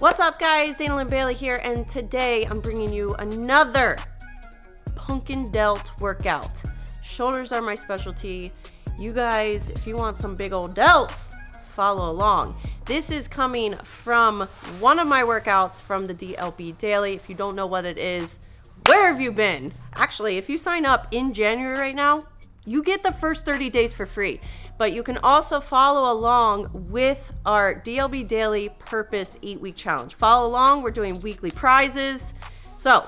What's up guys, DLBDAILY here, and today I'm bringing you another pumpkin delt workout. Shoulders are my specialty. You guys, if you want some big old delts, follow along. This is coming from one of my workouts from the DLBDAILY. If you don't know what it is, where have you been? Actually, if you sign up in January right now, you get the first 30 days for free. But you can also follow along with our DLBDAILY Purpose 8-Week Challenge. Follow along, we're doing weekly prizes. So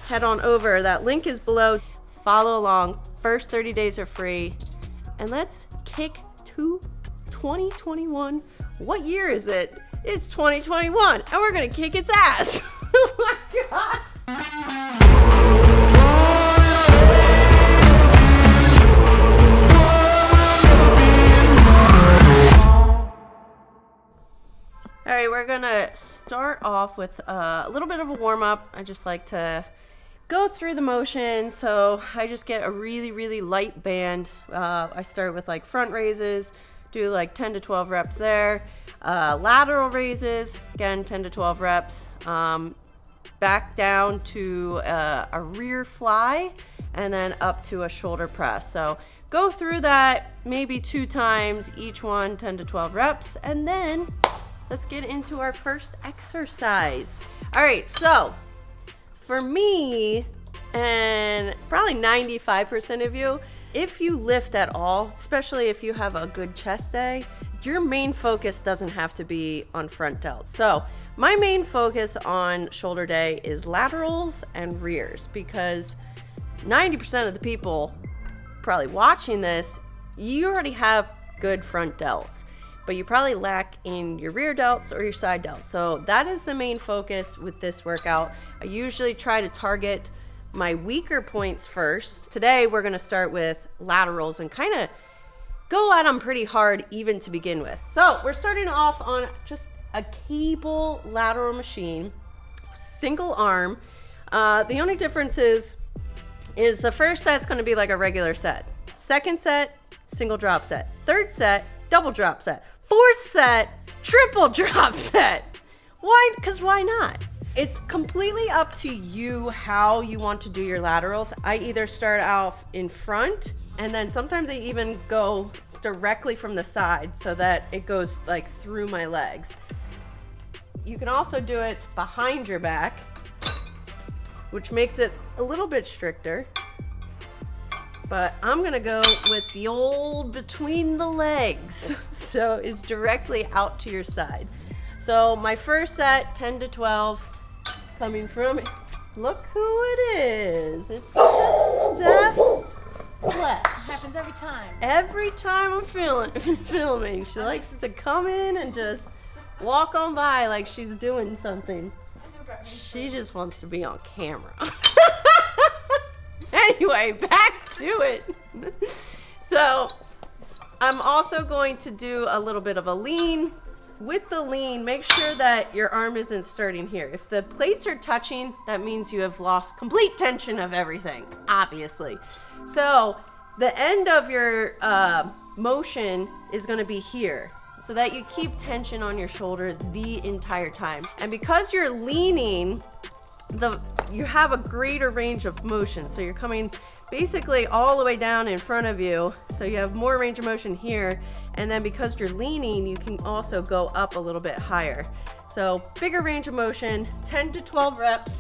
head on over, that link is below. Follow along, first 30 days are free. And let's kick to 2021. What year is it? It's 2021, and we're gonna kick its ass. Oh my God. All right, we're gonna start off with a little bit of a warm-up. I just like to go through the motions, so I just get a really light band. I start with like front raises, do like 10 to 12 reps there. Lateral raises, again 10 to 12 reps. Back down to a rear fly, and then up to a shoulder press. So go through that maybe 2 times, each one 10 to 12 reps, and then let's get into our first exercise. All right, so for me, and probably 95% of you, if you lift at all, especially if you have a good chest day, your main focus doesn't have to be on front delts. So my main focus on shoulder day is laterals and rears, because 90% of the people probably watching this, you already have good front delts, but you probably lack in your rear delts or your side delts. So that is the main focus with this workout. I usually try to target my weaker points first. Today we're gonna start with laterals and kind of go at them pretty hard even to begin with. So we're starting off on just a cable lateral machine, single arm. The only difference is the first set's gonna be like a regular set. Second set, single drop set. Third set, double drop set. Fourth set, triple drop set. Why? Because why not? It's completely up to you how you want to do your laterals. I either start out in front, and then sometimes I even go directly from the side so that it goes like through my legs. You can also do it behind your back, which makes it a little bit stricter. But I'm gonna go with the old between the legs. So it's directly out to your side. So my first set, 10 to 12, coming from, look who it is. It's Steph. What? Happens every time. Every time I'm filming, she likes to come in and just walk on by like she's doing something. She just wants to be on camera. Anyway, back to it. So I'm also going to do a little bit of a lean. With the lean, make sure that your arm isn't starting here. If the plates are touching, that means you have lost complete tension of everything, obviously. So the end of your motion is going to be here, so that you keep tension on your shoulders the entire time. And because you're leaning, you have a greater range of motion. So you're coming basically all the way down in front of you, so you have more range of motion here. And then because you're leaning, you can also go up a little bit higher. So bigger range of motion, 10 to 12 reps.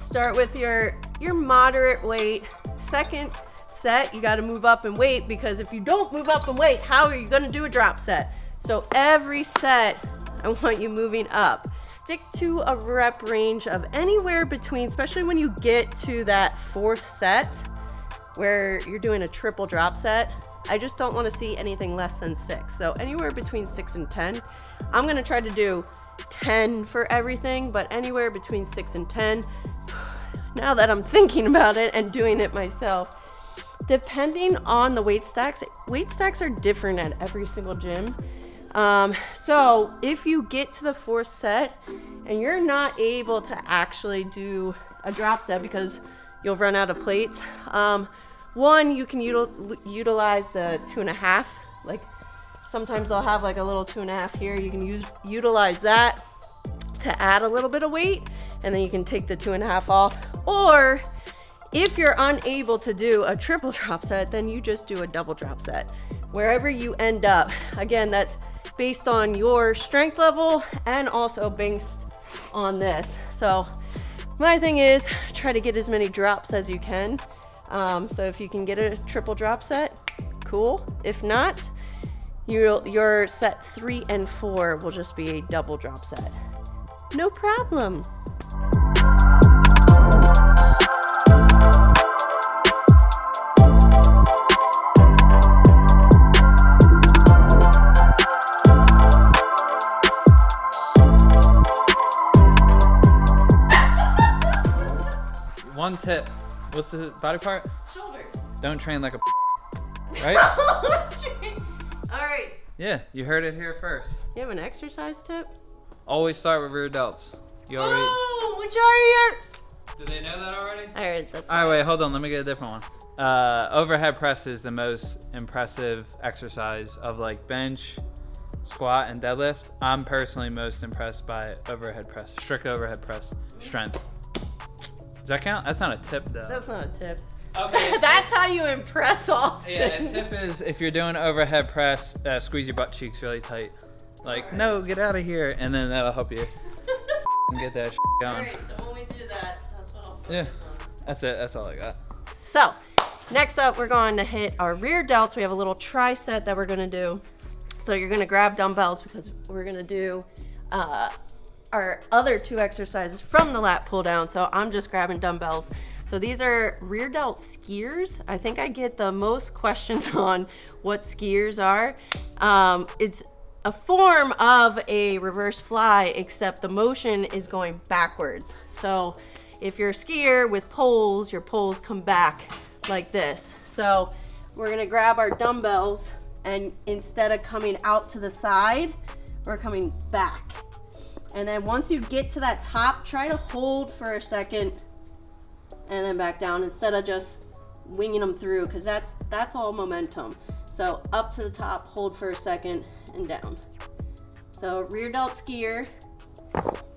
Start with your moderate weight. Second set, you got to move up in weight, because if you don't move up in weight, how are you going to do a drop set? So every set, I want you moving up. Stick to a rep range of anywhere between, especially when you get to that 4th set where you're doing a triple drop set, I just don't want to see anything less than 6. So anywhere between 6 and 10. I'm going to try to do 10 for everything, but anywhere between 6 and 10. Now that I'm thinking about it and doing it myself, depending on the weight stacks are different at every single gym. So if you get to the 4th set and you're not able to actually do a drop set because you'll run out of plates, one, you can utilize the 2.5. Like sometimes they'll have like a little 2.5 here. You can utilize that. to add a little bit of weight, and then you can take the 2.5 off. Or if you're unable to do a triple drop set, then you just do a double drop set. Wherever you end up, again, that's based on your strength level and also based on this. So my thing is try to get as many drops as you can. So if you can get a triple drop set, cool. If not, your set 3 and 4 will just be a double drop set. No problem. One tip. What's the body part? Shoulders. Don't train like a right? All right. Yeah, you heard it here first. You have an exercise tip? Always start with rear delts. You already. Oh, which are your? Do they know that already? All right, that's. All right, wait, hold on. Let me get a different one. Overhead press is the most impressive exercise of like bench, squat, and deadlift. I'm personally most impressed by overhead press, strict overhead press strength. Does that count? That's not a tip though. That's not a tip. Okay. That's how you impress Austin. Yeah, a tip is if you're doing overhead press, squeeze your butt cheeks really tight. Like, right. No, get out of here, and then that'll help you get that going. Alright, so when we do that, that's what I'll focus on. That's it. That's all I got. So, next up, we're going to hit our rear delts. We have a little tricep that we're going to do. So you're going to grab dumbbells because we're going to do our other 2 exercises from the lat pull down. So I'm just grabbing dumbbells. So these are rear delt skiers. I think I get the most questions on what skiers are. It's a form of a reverse fly, except the motion is going backwards. So if you're a skier with poles, your poles come back like this. So we're gonna grab our dumbbells, and instead of coming out to the side, we're coming back. And then once you get to that top, try to hold for a second and then back down instead of just winging them through, because that's all momentum. So up to the top, hold for a second, and down. So rear delt skier.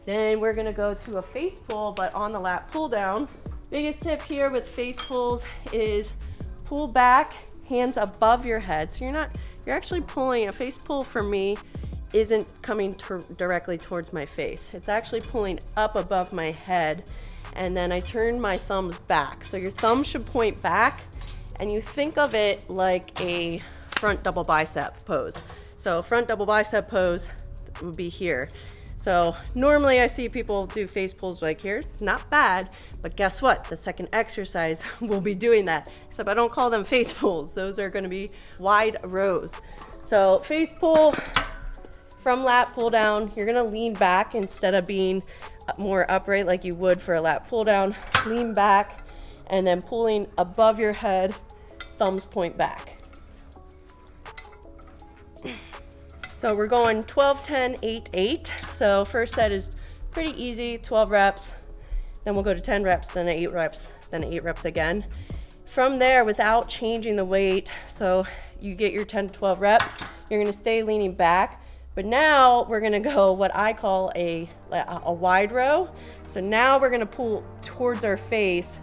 Then we're gonna go to a face pull, but on the lat pull down. Biggest tip here with face pulls is pull back, hands above your head. So you're actually pulling. A face pull for me isn't coming directly towards my face. It's actually pulling up above my head, and then I turn my thumbs back. So your thumb should point back, and you think of it like a front double bicep pose. So front double bicep pose would be here. So normally I see people do face pulls like here. Not bad, but guess what? The second exercise will be doing that, except I don't call them face pulls. Those are gonna be wide rows. So face pull from lat pull down, you're gonna lean back instead of being more upright like you would for a lat pull down. Lean back and then pulling above your head, thumbs point back. So we're going 12, 10, 8, 8. So first set is pretty easy, 12 reps. Then we'll go to 10 reps, then 8 reps, then 8 reps again. From there, without changing the weight, so you get your 10 to 12 reps, you're gonna stay leaning back. But now we're gonna go what I call a wide row. So now we're gonna pull towards our face.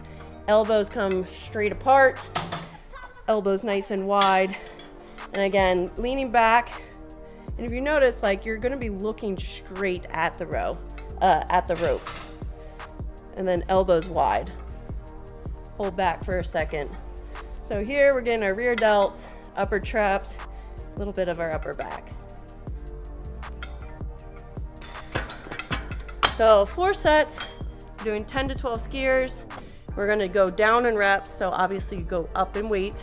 Elbows come straight apart, elbows nice and wide. And again, leaning back. And if you notice, like, you're gonna be looking straight at the rope. And then elbows wide. Hold back for a second. So here we're getting our rear delts, upper traps, a little bit of our upper back. So 4 sets, doing 10 to 12 skiers. We're gonna go down in reps, so obviously you go up in weight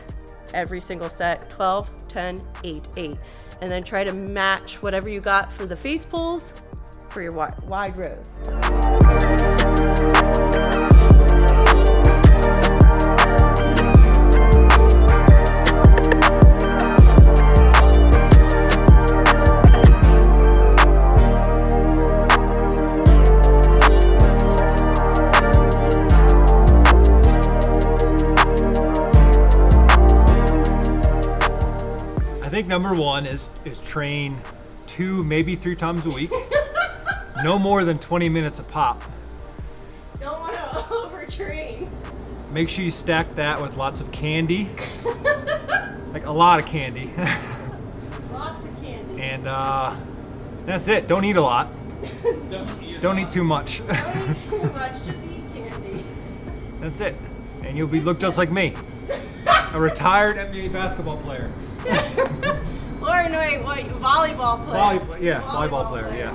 every single set, 12, 10, 8, 8. And then try to match whatever you got for the face pulls for your wide rows. I think number 1 is train 2, maybe 3 times a week. No more than 20 minutes a pop. Don't want to overtrain. Make sure you stack that with lots of candy. Like a lot of candy. Lots of candy. And that's it. Don't eat a lot. Don't eat too much. Don't eat too much, just eat candy. That's it. And you'll look just like me. A retired NBA basketball player. Or no, wait, what? Volleyball player. Volleyball player, yeah.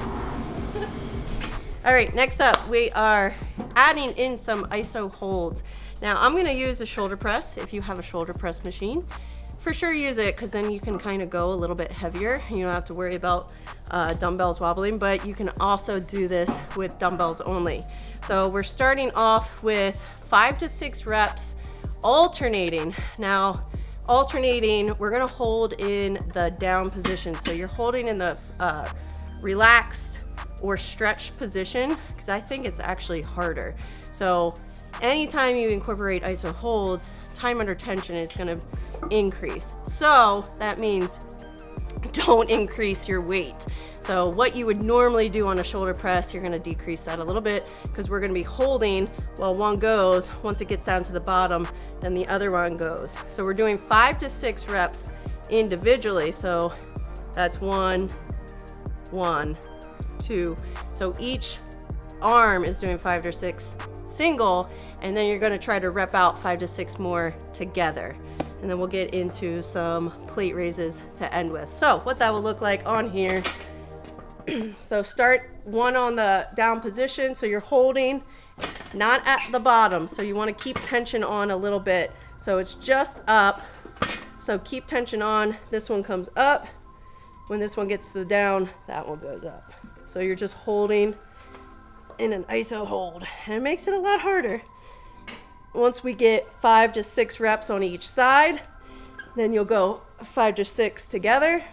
All right, next up, we are adding in some iso holds. Now, I'm gonna use a shoulder press. If you have a shoulder press machine, for sure use it, because then you can kind of go a little bit heavier. You don't have to worry about dumbbells wobbling, but you can also do this with dumbbells only. So we're starting off with 5 to 6 reps, alternating. Now, alternating, we're gonna hold in the down position. So you're holding in the relaxed or stretched position, because I think it's actually harder. So anytime you incorporate iso holds, time under tension is gonna increase. So that means don't increase your weight. So what you would normally do on a shoulder press, you're gonna decrease that a little bit, because we're gonna be holding while one goes. Once it gets down to the bottom, then the other one goes. So we're doing 5 to 6 reps individually. So that's 1, 1, 2. So each arm is doing 5 to 6 single, and then you're gonna try to rep out 5 to 6 more together. And then we'll get into some plate raises to end with. So what that will look like on here. So start one on the down position. So you're holding, not at the bottom. So you wanna keep tension on a little bit. So it's just up. So keep tension on. This one comes up. When this one gets to the down, that one goes up. So you're just holding in an iso hold, and it makes it a lot harder. Once we get 5 to 6 reps on each side, then you'll go 5 to 6 together.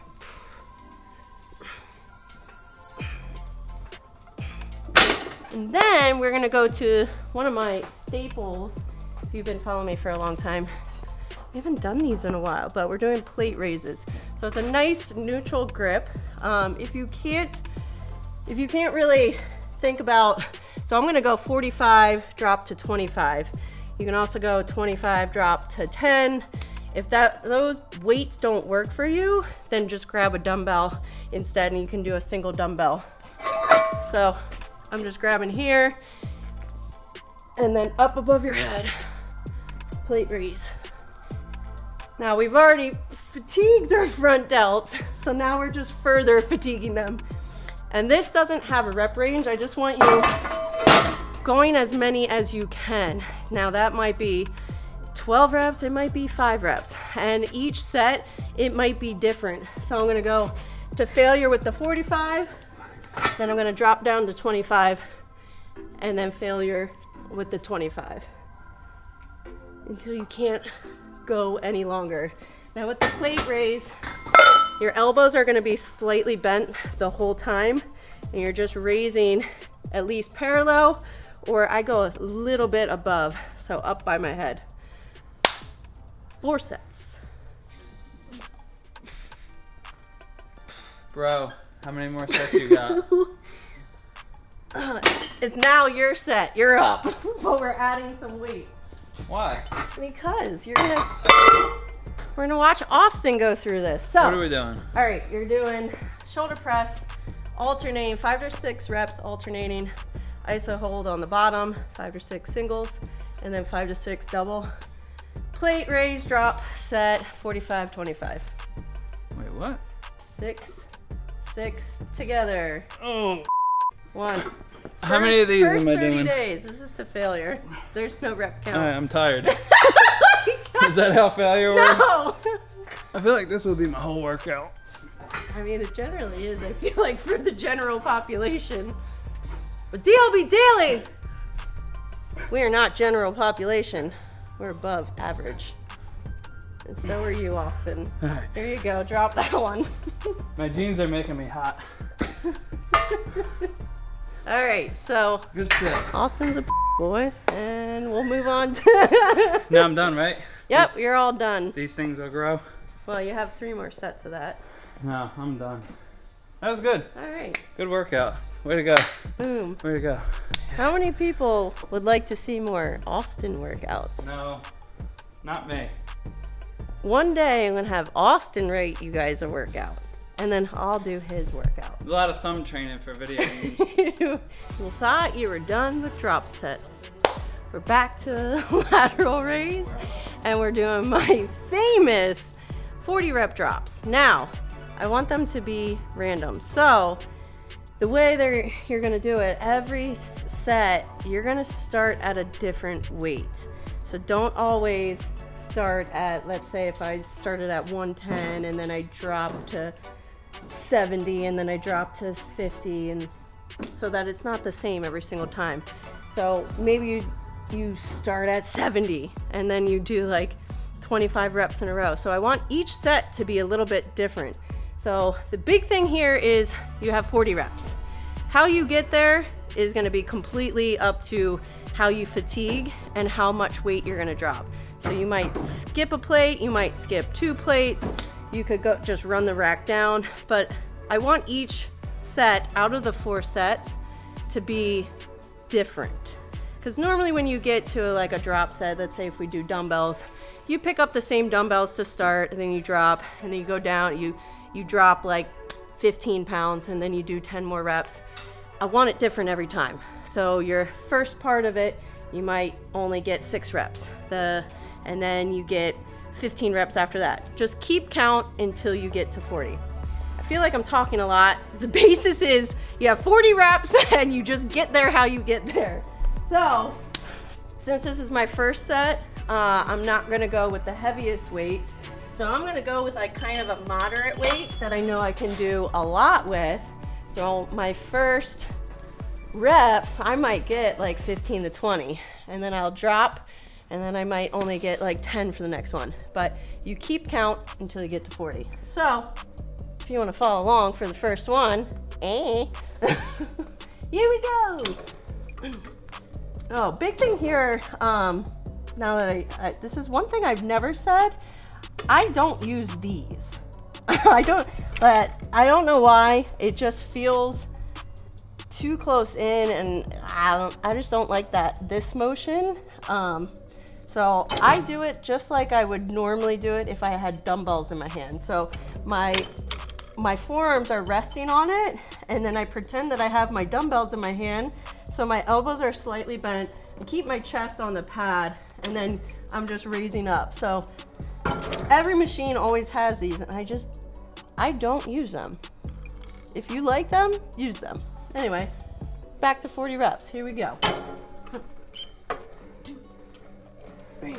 And then we're gonna go to one of my staples. If you've been following me for a long time, we haven't done these in a while, but we're doing plate raises. So it's a nice neutral grip. If you can't really think about, so I'm gonna go 45, drop to 25. You can also go 25, drop to 10. If those weights don't work for you, then just grab a dumbbell instead, and you can do a single dumbbell. So I'm just grabbing here, and then up above your head, plate raise. Now we've already fatigued our front delts, so now we're just further fatiguing them. And this doesn't have a rep range. I just want you going as many as you can. Now that might be 12 reps, it might be 5 reps. And each set, it might be different. So I'm gonna go to failure with the 45, then I'm gonna drop down to 25, and then failure with the 25. Until you can't go any longer. Now with the plate raise, your elbows are gonna be slightly bent the whole time, and you're just raising at least parallel, or I go a little bit above, so up by my head. 4 sets. Bro, how many more sets you got? It's now your set, you're up, but we're adding some weight. Why? Because we're gonna watch Austin go through this. So, what are we doing? All right, you're doing shoulder press, alternating 5 to 6 reps, alternating iso hold on the bottom, 5 to 6 singles, and then 5 to 6 double. Plate raise, drop, set, 45, 25. Wait, what? 6, 6 together. Oh. 1. How many of these am I 30 doing? days. This is to failure. There's no rep count. All right, I'm tired. Is that how failure works? No! I feel like this will be my whole workout. I mean, it generally is, I feel like, for the general population. But DLBDAILY, we are not general population. We're above average. And so are you, Austin. All right. There you go, drop that one. My jeans are making me hot. All right, so Good set. Austin's a boy, and we'll move on to... Now I'm done, right? Yep, you're all done. These things will grow. Well, you have 3 more sets of that. No, I'm done. That was good. All right. Good workout. Way to go. Boom. Way to go. How many people would like to see more Austin workouts? No, not me. One day I'm gonna have Austin rate you guys a workout, and then I'll do his workout. A lot of thumb training for video games. You thought you were done with drop sets. We're back to lateral raise, and we're doing my famous 40 rep drops. Now, I want them to be random. So, the way you're gonna do it, every set, you're gonna start at a different weight. So don't always start at, let's say if I started at 110 and then I drop to 70 and then I drop to 50, and so that it's not the same every single time. So maybe you start at 70 and then you do like 25 reps in a row. So I want each set to be a little bit different. So the big thing here is you have 40 reps. How you get there is gonna be completely up to how you fatigue and how much weight you're gonna drop. So you might skip a plate, you might skip 2 plates, you could go just run the rack down, but I want each set out of the 4 sets to be different. Because normally when you get to like a drop set, let's say if we do dumbbells, you pick up the same dumbbells to start, and then you drop, and then you go down, you drop like 15 pounds, and then you do 10 more reps. I want it different every time. So your first part of it, you might only get 6 reps. And then you get 15 reps after that. Just keep count until you get to 40. I feel like I'm talking a lot. The basis is you have 40 reps and you just get there how you get there. So, since this is my first set, I'm not gonna go with the heaviest weight. So I'm gonna go with like kind of a moderate weight that I know I can do a lot with. So my first reps, I might get like 15 to 20, and then I'll drop, and then I might only get like 10 for the next one. But you keep count until you get to 40. So if you wanna follow along for the first one, here we go. Oh, big thing here, now that this is one thing I've never said, I don't use these. I don't know why, it just feels too close in, and I just don't like this motion. So I do it just like I would normally do it if I had dumbbells in my hand. So my forearms are resting on it, and then I pretend that I have my dumbbells in my hand, so my elbows are slightly bent, and keep my chest on the pad, and then I'm just raising up. So every machine always has these, and I don't use them. If you like them, use them. Anyway, back to 40 reps. Here we go. 2, 3.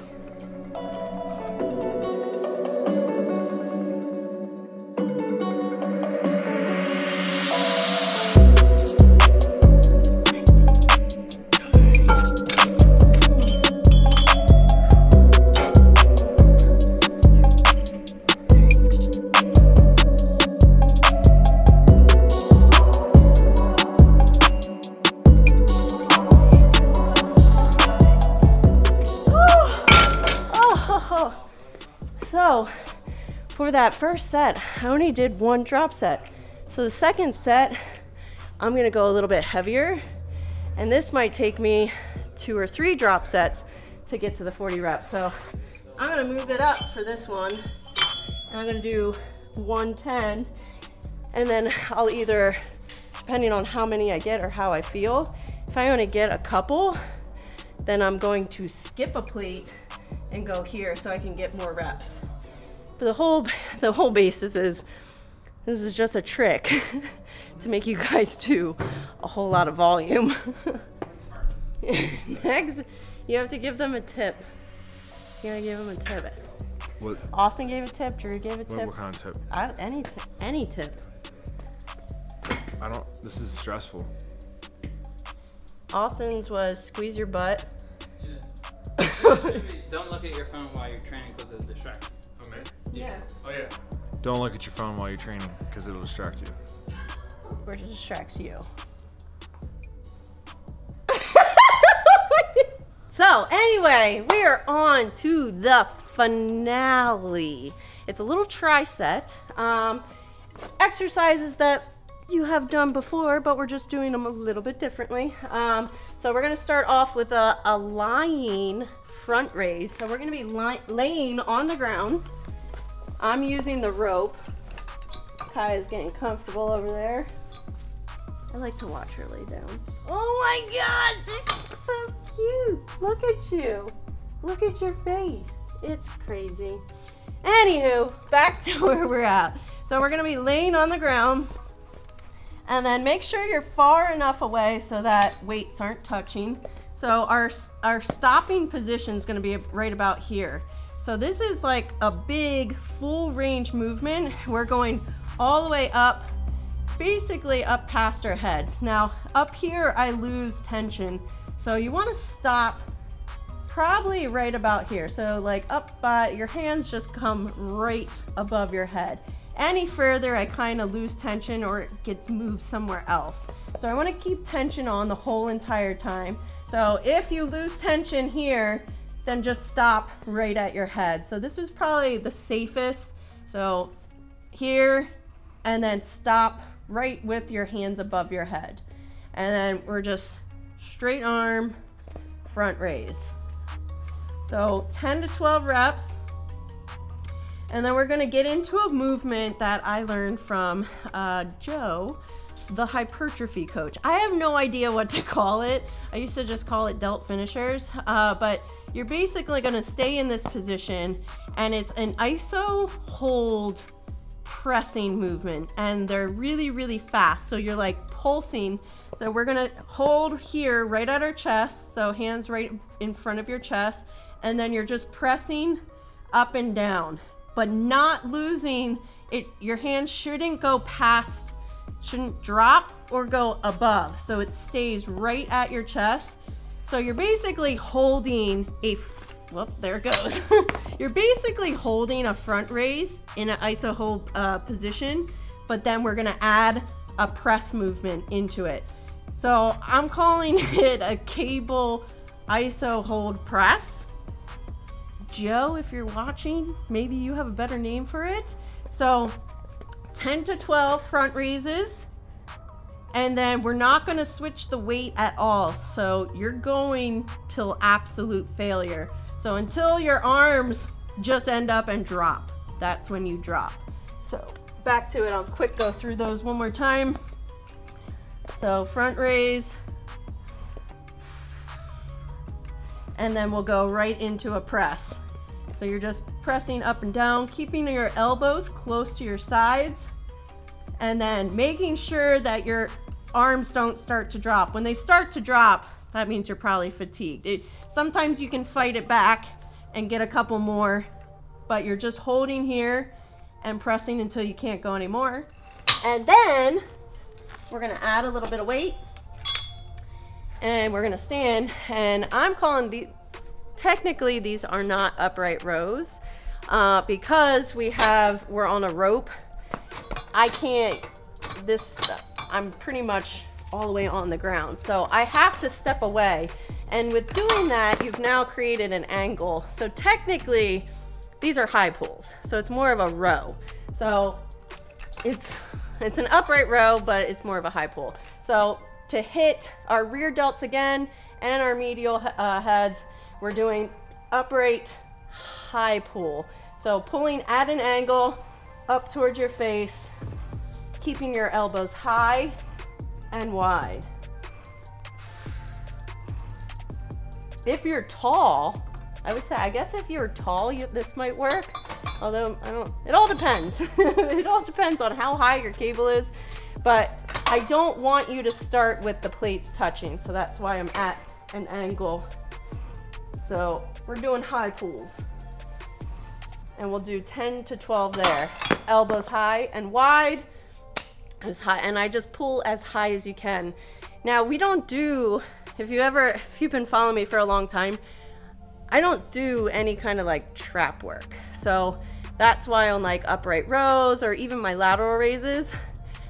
So for that first set, I only did 1 drop set. So the second set, I'm gonna go a little bit heavier, and this might take me 2 or 3 drop sets to get to the 40 reps. So I'm gonna move it up for this one, and I'm gonna do 110, and then I'll either, depending on how many I get or how I feel, if I only get a couple, then I'm going to skip a plate and go here so I can get more reps. But the whole basis is, this is just a trick to make you guys do a whole lot of volume. Next, you have to give them a tip. You gotta give them a tip. What? Austin gave a tip, Drew gave a tip. What kind of tip? Any tip. This is stressful. Austin's was squeeze your butt. Don't look at your phone while you're training because it's distracting. Oh, man? Yeah. Oh, yeah. Don't look at your phone while you're training because it'll distract you. Or it distracts you. So anyway, we are on to the finale. It's a little tri-set. Exercises that you have done before, but we're just doing them a little bit differently. So we're gonna start off with a lying front raise. So we're gonna be laying on the ground. I'm using the rope. Kai is getting comfortable over there. I like to watch her lay down. Oh my God, she's so cute. Look at you. Look at your face. It's crazy. Anywho, back to where we're at. So we're gonna be laying on the ground, and then make sure you're far enough away so that weights aren't touching. So our stopping position is gonna be right about here. So this is like a big full range movement. We're going all the way up, basically up past our head. Now up here I lose tension. So you wanna stop probably right about here. So like up by, your hands just come right above your head. Any further, I kind of lose tension or it gets moved somewhere else. So I want to keep tension on the whole entire time. So if you lose tension here, then just stop right at your head. So this is probably the safest. So here, and then stop right with your hands above your head. And then we're just straight arm, front raise. So 10 to 12 reps. And then we're gonna get into a movement that I learned from Joe, the hypertrophy coach. I have no idea what to call it. I used to just call it Delt finishers, but you're basically gonna stay in this position, and it's an iso hold pressing movement, and they're really, really fast. So you're like pulsing. So we're gonna hold here right at our chest, so hands right in front of your chest, and then you're just pressing up and down, but not losing it. Your hands shouldn't go past, shouldn't drop or go above. So it stays right at your chest. So you're basically holding a, well, there it goes. You're basically holding a front raise in an iso hold position, but then we're gonna add a press movement into it. So I'm calling it a cable iso hold press. Joe, if you're watching, maybe you have a better name for it. So 10 to 12 front raises, and then we're not going to switch the weight at all. So you're going till absolute failure. So until your arms just end up and drop, that's when you drop. So back to it, I'll quick go through those one more time. So front raise, and then we'll go right into a press. So you're just pressing up and down, keeping your elbows close to your sides, and then making sure that your arms don't start to drop. When they start to drop, that means you're probably fatigued. Sometimes you can fight it back and get a couple more, but you're just holding here and pressing until you can't go anymore. And then we're gonna add a little bit of weight, and we're gonna stand, and I'm calling these, technically these are not upright rows because we're on a rope. I can't, I'm pretty much all the way on the ground. So I have to step away. And with doing that, you've now created an angle. So technically these are high pulls. So it's more of a row. So it's an upright row, but it's more of a high pull. So to hit our rear delts again and our medial heads, we're doing upright high pull. So pulling at an angle up towards your face, keeping your elbows high and wide. If you're tall, I would say, I guess if you're tall, this might work. Although, it all depends. It all depends on how high your cable is. But I don't want you to start with the plates touching. So that's why I'm at an angle. So we're doing high pulls. And we'll do 10 to 12 there. Elbows high and wide, as high, and I just pull as high as you can. Now we don't do, if you've been following me for a long time, I don't do any kind of like trap work. So that's why on like upright rows or even my lateral raises,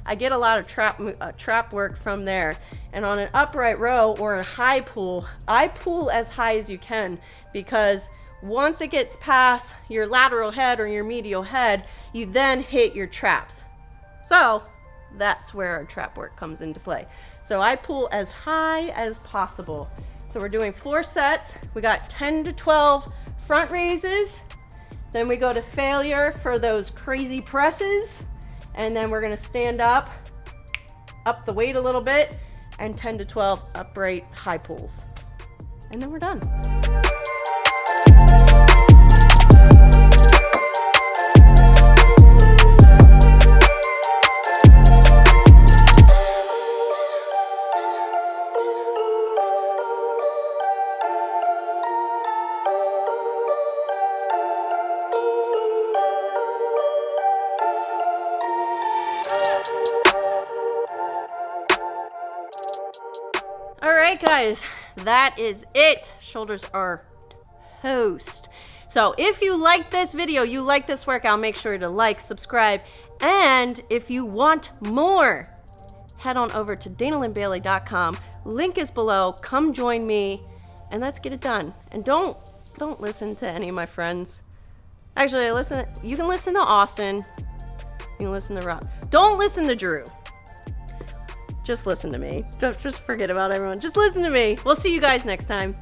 I get a lot of trap work from there. And on an upright row or a high pull, I pull as high as you can, because once it gets past your lateral head or your medial head, you then hit your traps. So that's where our trap work comes into play. So I pull as high as possible. So we're doing 4 sets. We got 10 to 12 front raises. Then we go to failure for those crazy presses. And then we're gonna stand up the weight a little bit, and 10 to 12 upright high pulls. And then we're done. All right, guys, that is it. Shoulders are toast. So if you like this video, you like this workout, make sure to like, subscribe, and if you want more, head on over to DanaLynnBailey.com. Link is below. Come join me, and let's get it done. And don't listen to any of my friends. Actually, you can listen to Austin. You can listen to Rob. Don't listen to Drew. Just listen to me. Don't just forget about everyone. Just listen to me. We'll see you guys next time.